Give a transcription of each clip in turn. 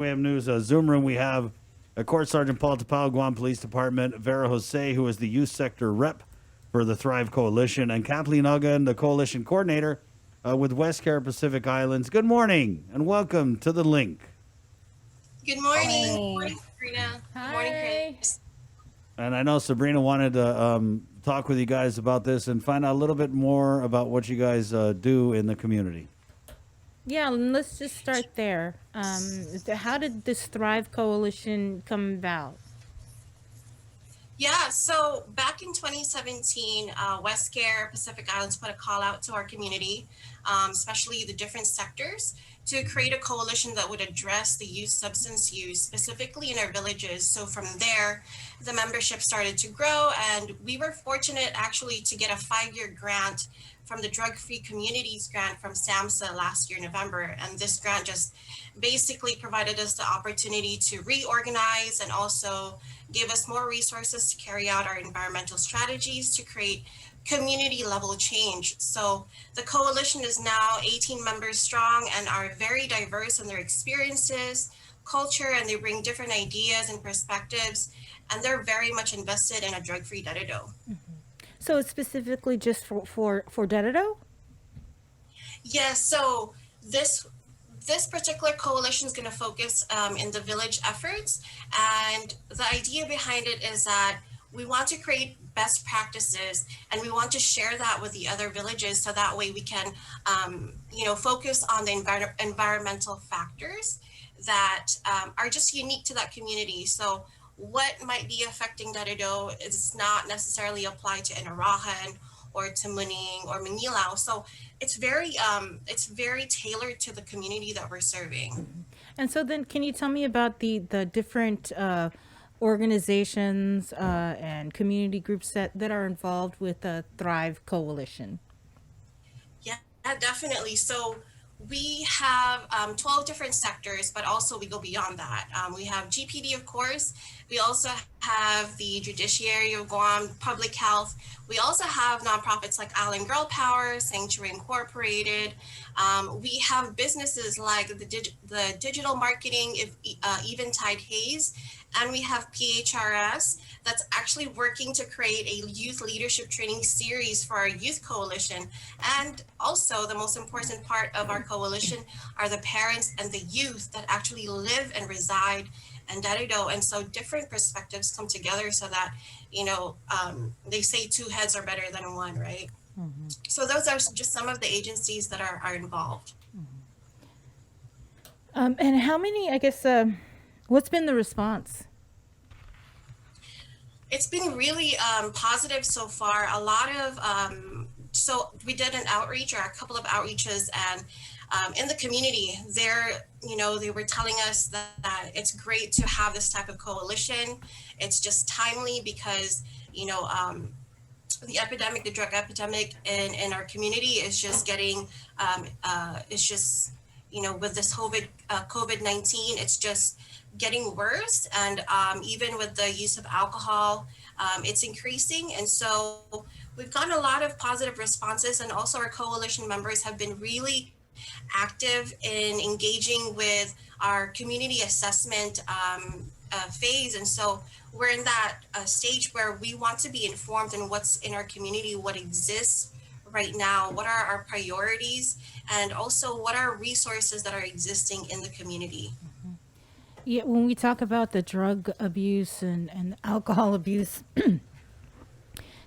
We have news. Zoom room. We have Court Sergeant Paul Tapao, Guam Police Department, Vera Jose, who is the youth sector rep for the Thrive Coalition, and Kathleen Uggan, the coalition coordinator with West Care Pacific Islands. Good morning and welcome to the link. Good morning. Good Hi. morning, Sabrina. Good morning, Hi. Chris. And I know Sabrina wanted to talk with you guys about this and find out a little bit more about what you guys do in the community. Yeah, let's just start there. How did this Thrive Coalition come about? Yeah, so back in 2017, West Care Pacific Islands put a call out to our community, especially the different sectors, to create a coalition that would address the youth substance use, specifically in our villages. So from there, the membership started to grow, and we were fortunate actually to get a 5-year grant from the Drug Free Communities grant from SAMHSA last year, November. And this grant just basically provided us the opportunity to reorganize and also give us more resources to carry out our environmental strategies to create community level change. So the coalition is now 18 members strong and are very diverse in their experiences, culture, and they bring different ideas and perspectives. And they're very much invested in a drug-free Dededo. So it's specifically just for Dededo? Yes, so this particular coalition is going to focus in the village efforts, and the idea behind it is that we want to create best practices and we want to share that with the other villages so that way we can focus on the environmental factors that are just unique to that community. So what might be affecting Dededo is not necessarily applied to Inarajan or to Muning or Manilao. So it's very tailored to the community that we're serving. And so then can you tell me about the different organizations and community groups that are involved with the Thrive Coalition? Yeah, definitely. So we have 12 different sectors, but also we go beyond that. We have GPD, of course. We also have the Judiciary of Guam, Public Health. We also have nonprofits like Island Girl Power, Sanctuary Incorporated. We have businesses like the digital marketing, Eventide Hayes, and we have PHRS that's actually working to create a youth leadership training series for our youth coalition. And also the most important part of our coalition are the parents and the youth that actually live and reside in Dededo. And so different perspectives come together so that, they say two heads are better than one, right? Mm-hmm. So those are just some of the agencies that are involved. And how many, I guess, what's been the response? It's been really positive so far. A lot of, so we did an outreach or a couple of outreaches, and in the community, they were telling us that it's great to have this type of coalition. It's just timely because, the drug epidemic in our community is just getting, with this COVID-19, it's just getting worse. And even with the use of alcohol, it's increasing. And so we've gotten a lot of positive responses. And also our coalition members have been really active in engaging with our community assessment phase. And so we're in that stage where we want to be informed in what's in our community, what exists right now, what are our priorities, and also what are resources that are existing in the community. Yeah, when we talk about the drug abuse and alcohol abuse,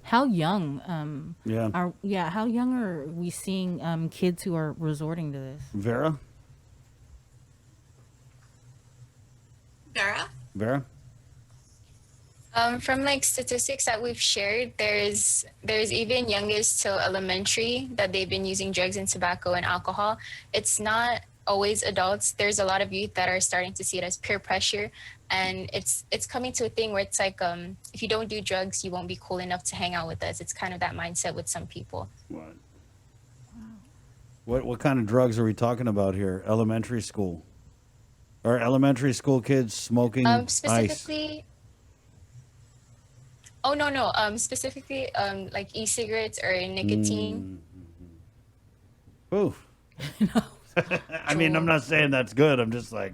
how young how young are we seeing kids who are resorting to this? Vera? Vera? From like statistics that we've shared, there's even youngest to elementary that they've been using drugs and tobacco and alcohol. It's not always adults. There's a lot of youth that are starting to see it as peer pressure, and it's coming to a thing where it's like if you don't do drugs, you won't be cool enough to hang out with us. It's kind of that mindset with some people. What kind of drugs are we talking about here? Elementary school? Are elementary school kids smoking specifically ice? Oh no. Specifically like e-cigarettes or nicotine. Ooh. I mean, I'm not saying that's good. I'm just like,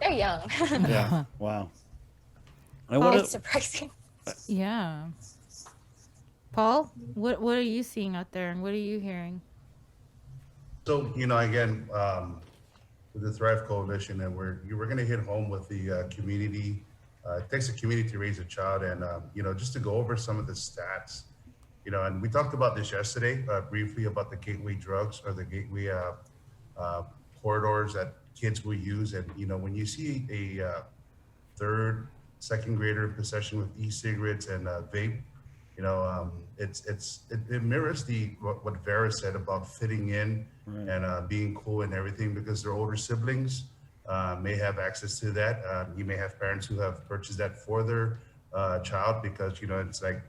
they're young. Yeah. Wow. And Paul? It's surprising. Yeah. Paul, what are you seeing out there, and what are you hearing? So, again, with the Thrive Coalition, and we're going to hit home with the community. It takes a community to raise a child, and just to go over some of the stats. And we talked about this yesterday briefly about the gateway drugs or the gateway corridors that kids will use, and when you see a third, second grader in possession with e-cigarettes and vape, it mirrors what Vera said about fitting in and being cool and everything, because their older siblings may have access to that. You may have parents who have purchased that for their child because it's like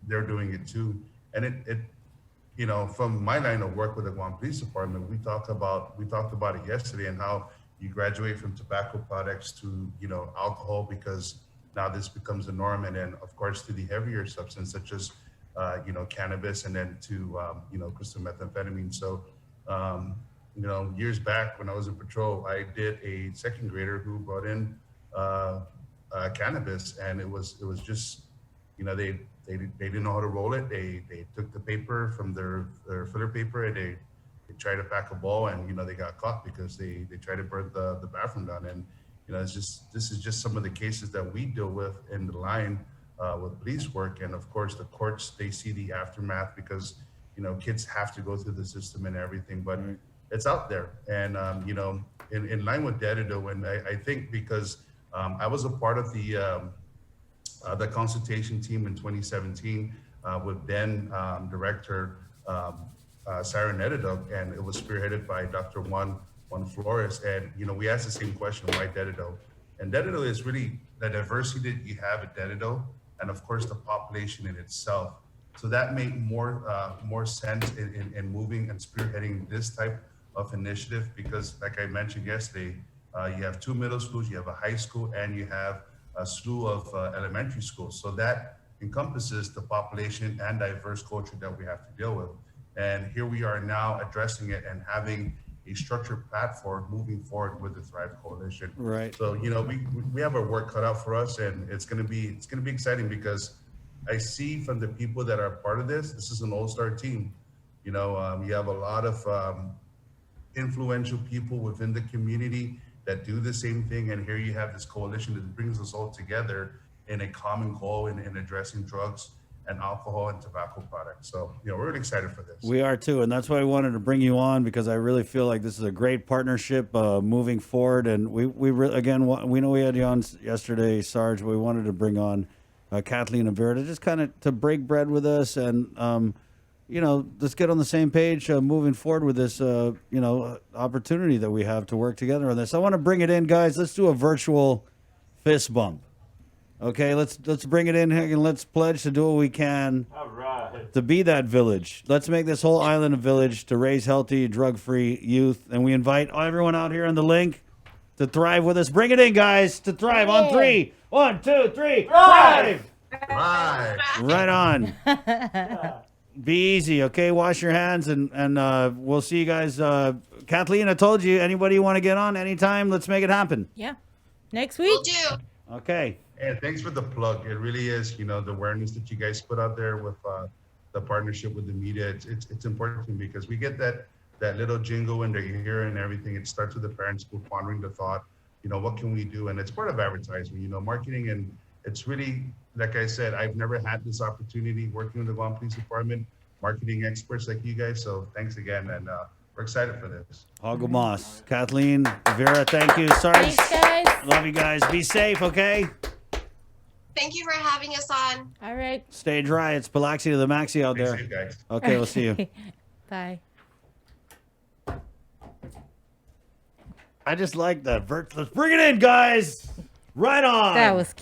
they're doing it too. And from my line of work with the Guam Police Department, we talked about it yesterday, and how you graduate from tobacco products to alcohol, because now this becomes the norm, and then of course to the heavier substance such as cannabis, and then to crystal methamphetamine. So years back when I was in patrol, I did a second grader who brought in cannabis, and it was just they didn't know how to roll it. They took the paper from their filler paper, and they tried to pack a ball, and they got caught because they tried to burn the bathroom down. And this is just some of the cases that we deal with in the line with police work. And of course the courts, they see the aftermath because kids have to go through the system and everything, but it's out there. And in line with Dededo, and I think because I was a part of the consultation team in 2017 with then director Sarah Dededo, and it was spearheaded by Dr. Juan Flores. And we asked the same question, why Dededo? And Dededo is really the diversity that you have at Dededo, and of course the population in itself. So that made more sense in moving and spearheading this type of initiative, because like I mentioned yesterday, you have 2 middle schools, you have a high school, and you have a slew of elementary schools. So that encompasses the population and diverse culture that we have to deal with. And here we are now addressing it and having a structured platform moving forward with the Thrive Coalition. Right. So we have our work cut out for us, and it's gonna be exciting, because I see from the people that are part of this is an all-star team. You have a lot of influential people within the community that do the same thing, and here you have this coalition that brings us all together in a common goal in addressing drugs and alcohol and tobacco products. So we're really excited for this. We are too, and that's why I wanted to bring you on, because I really feel like this is a great partnership moving forward. And we know we had you on yesterday, Sarge. We wanted to bring on Kathleen and Vera to just kind of to break bread with us, and let's get on the same page moving forward with this opportunity that we have to work together on this. I want to bring it in, guys. Let's do a virtual fist bump. Okay, let's bring it in here, and let's pledge to do what we can to be that village. Let's make this whole island a village to raise healthy, drug-free youth. And we invite everyone out here on the link to thrive with us. Bring it in, guys, to thrive on 3. 1, 2, 3. Thrive! Right. Right on. Be easy, okay? Wash your hands, and we'll see you guys. Kathleen, I told you, anybody want to get on anytime, let's make it happen. Yeah. Next Will week. do. Okay. And thanks for the plug. It really is, the awareness that you guys put out there with the partnership with the media. It's important, because we get that little jingle in their ear and everything. It starts with the parents who are pondering the thought, what can we do? And it's part of advertising, marketing. And it's really, like I said, I've never had this opportunity working with the Guam Police Department, marketing experts like you guys. So thanks again. And we're excited for this. Hagamos. Kathleen, Vera, thank you. Sarge, Thanks, guys. love you guys. Be safe, okay? Thank you for having us on. All right. Stay dry. It's Biloxi to the Maxi out Thanks, there. you guys. Okay, we'll see you. Bye. I just like that. Let's bring it in, guys. Right on. That was cute.